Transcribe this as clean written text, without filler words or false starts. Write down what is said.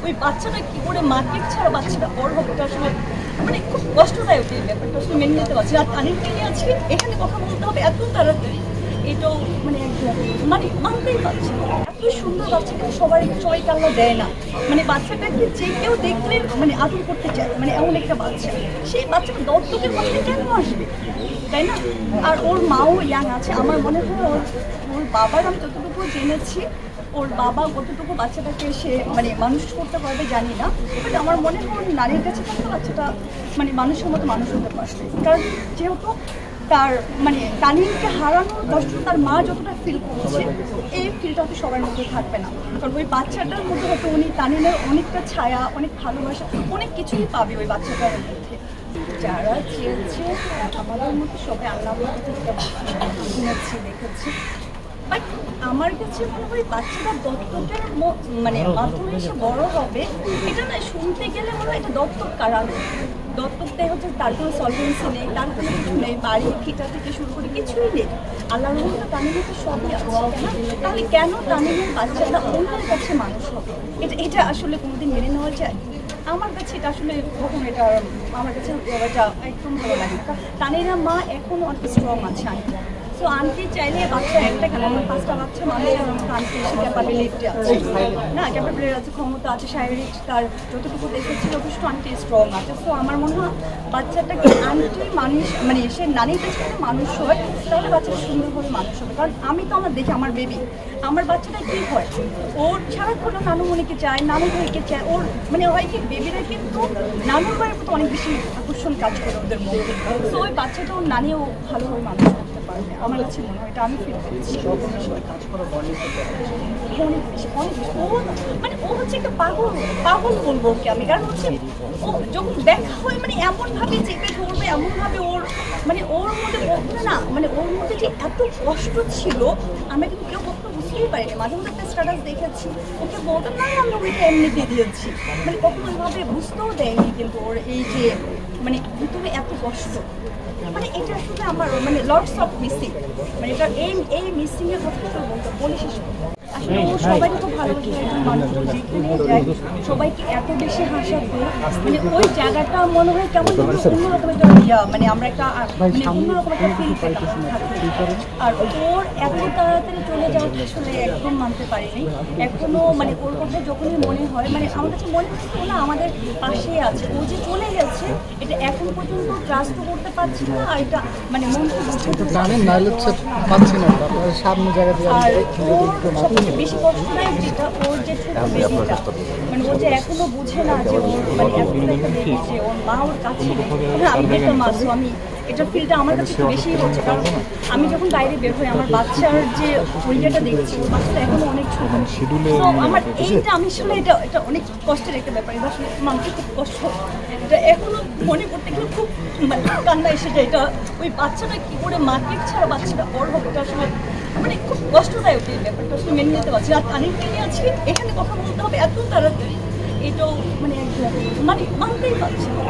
ওই বাচ্চাটা কি করে মাতৃক ছাড়া বাচ্চাটা বড় হবে, এটা আসলে মানে খুব কষ্টদায়ক। এই ব্যাপারটা আসলে মেনে নিতে পারছি। আর তানিমকে নিয়ে আজকে এখানে কথা বলতে হবে এত তাড়াতাড়ি, এটাও মানে মানে মানতেই পারছি না। এত সুন্দর বাচ্চাকে সবাই চয় কাল্লা দেয় না, মানে বাচ্চাটাকে যে কেউ দেখলে মানে আদর করতে চায়, মানে এমন একটা বাচ্চা। সেই বাচ্চাটা দত্তকের কথা কেন আসবে, তাই না? আর ওর মাও ইয়াং আছে। আমার মনে হয় ওর বাবার, আমি যতটুকু জেনেছি, ওর বাবা কতটুকু বাচ্চাটাকে সে মানে মানুষ করতে পারবে জানি না, বাট আমার মনে হয় ওর নারীর কাছে থাকতে বাচ্চাটা মানে মানুষের মতো মানুষ হতে পারছে। কারণ যেহেতু তার মানে তানিমকে হারানোর কষ্ট তার মা যতটা ফিল করছে, এই ফিলটা হয়তো সবার মধ্যে থাকবে না। কারণ ওই বাচ্চাটার মধ্যে হয়তো উনি তানিমের অনেকটা ছায়া, অনেক ভালোবাসা, অনেক কিছুই পাবে ওই বাচ্চাটার মধ্যে। যারা চেয়েছে আমাদের মধ্যে সবাই আল্লাহ শুনেছি, দেখেছি, বাট আমার কাছে মনে হয় বাচ্চাটা দত্তকের মানে মাধ্যমে এসে বড় হবে, এটা না শুনতে গেলে মনে হয় এটা দত্তক কারণ দত্তক দেয় হচ্ছে তার কোনো সলভেন্সি নেই, তার কোনো কিছু নেই, বাড়ি ফিটা থেকে শুরু করে কিছুই নেই। আল্লাহর রহমতে তানিমের তো সবই আছে, তাহলে কেন তানিমের বাচ্চাটা অন্যের কাছে মানুষ হবে? এটা আসলে কোনোদিন মেনে নেওয়া যায়? আমার কাছে এটা আসলে কখন এটা আমার কাছে এটা একদম ভালো লাগে না। তানিরা মা এখনও অনেক স্ট্রং আছে আন্টি, তো আন্টি চাইলে বাচ্চা একটা কেন আমার 5টা বাচ্চা মানুষের আন্টি সে ক্যাপাবিলিটি আছে, না ক্যাপাবিলিটি আছে, ক্ষমতা আছে, শারীরিক তার যতটুকু দেখেছি যথেষ্ট আন্টি স্ট্রং আছে। তো আমার মনে হয় বাচ্চাটাকে আন্টি মানুষ মানে সে নানির কাছে মানুষ হয়, তাহলে বাচ্চাটা সুন্দরভাবে মানুষ হবে। কারণ আমি তো আমার দেখি আমার বেবি, আমার বাচ্চাটা কী হয়, ওর সারাক্ষণ নানুমণিকে চায়, নানু ভাইকে চায়, ওর মানে হয় কি বেবিরা কিন্তু নানুর ভাইয়ের মতো অনেক বেশি আকর্ষণ কাজ করে ওদের মধ্যে। তো ওই বাচ্চাটা ওর নানিও ভালোভাবে মানুষ করতে পারবে আমার কাছে মনে হয়, এটা আমি ফিল করছি। অনেক বেশি ও মানে ও হচ্ছে একটা পাগল পাগল বলবো ওকে আমি, কারণ হচ্ছে ও যখন দেখা হয় মানে এমনভাবে চেপে ধরবে, এমনভাবে ওর মানে ওর মধ্যে বলবে না, মানে ওর মধ্যে যে এত কষ্ট ছিল আমরা কিন্তু কেউ কখনো বুঝতেই পারিনি। মাঝে মধ্যে একটা স্ট্যাটাস দেখেছি, ওকে বলতাম না আমরা ওইটা এমনিতে দিয়েছি, মানে কখনো ওইভাবে বুঝতেও দেয়নি কিন্তু ওর এই যে মানে ভিতরে এত কষ্ট, মানে এটা আসলে আমার মানে লটস অফ মিসিং, মানে এটা এই মিসিংয়ের কথা বলে শেষ করবো। আসলে ও সবাইকে খুব ভালোবাসে, একজন মানুষ যেখানে যায় সবাইকে এত বেশি হাসাতো, মানে ওই জায়গাটা মনে হয় কেমন অন্যরকম একটা মানে আমরা একটা মানে অন্যরকম একটা ফিল পেতাম। আর ওর এত তাড়াতাড়ি চলে যাওয়াটা আসলে একদম মানতে পারিনি। এখনো মানে ওর কথা যখনই মনে হয় মানে আমার কাছে মনে হচ্ছে না আমাদের পাশেই আছে, ও যে চলে গেছে এটা এখন পর্যন্ত ট্রাস্ট করতে পারছি না। আর এটা মানে মন পাচ্ছি না, সামনে জায়গা বেশি কষ্ট নাই যেটা ওর যে বেবিটা মানে ও যে এখনো বুঝে না যে ওর মানে যে ওর মা ওর কাছে আমি একটা মা, তো আমি এটা ফিলটা আমার কাছে একটু বেশিই হচ্ছে। কারণ আমি যখন বাইরে বের হই আমার বাচ্চার যে ওইটা দেখছি, ওর বাচ্চাটা এখনো অনেক ছোট, তো আমার এইটা আমি আসলে এটা এটা অনেক কষ্টের একটা ব্যাপার, এটা আসলে মানতে খুব কষ্ট, এটা এখনো মনে করতে গেলে খুব মানে কান্না এসে যায়। এটা ওই বাচ্চাটা কি করে মাতৃক ছাড়া বাচ্চাটা বড় হবে, এটা আসলে মানে খুব কষ্টদায়ক। এই ব্যাপারটা আসলে মেনে নিতে পারছি। আর তানিমকে নিয়ে আজকে এখানে কথা বলতে হবে এত তাড়াতাড়ি, এটাও মানে একদম মানে মানতেই পারছি না।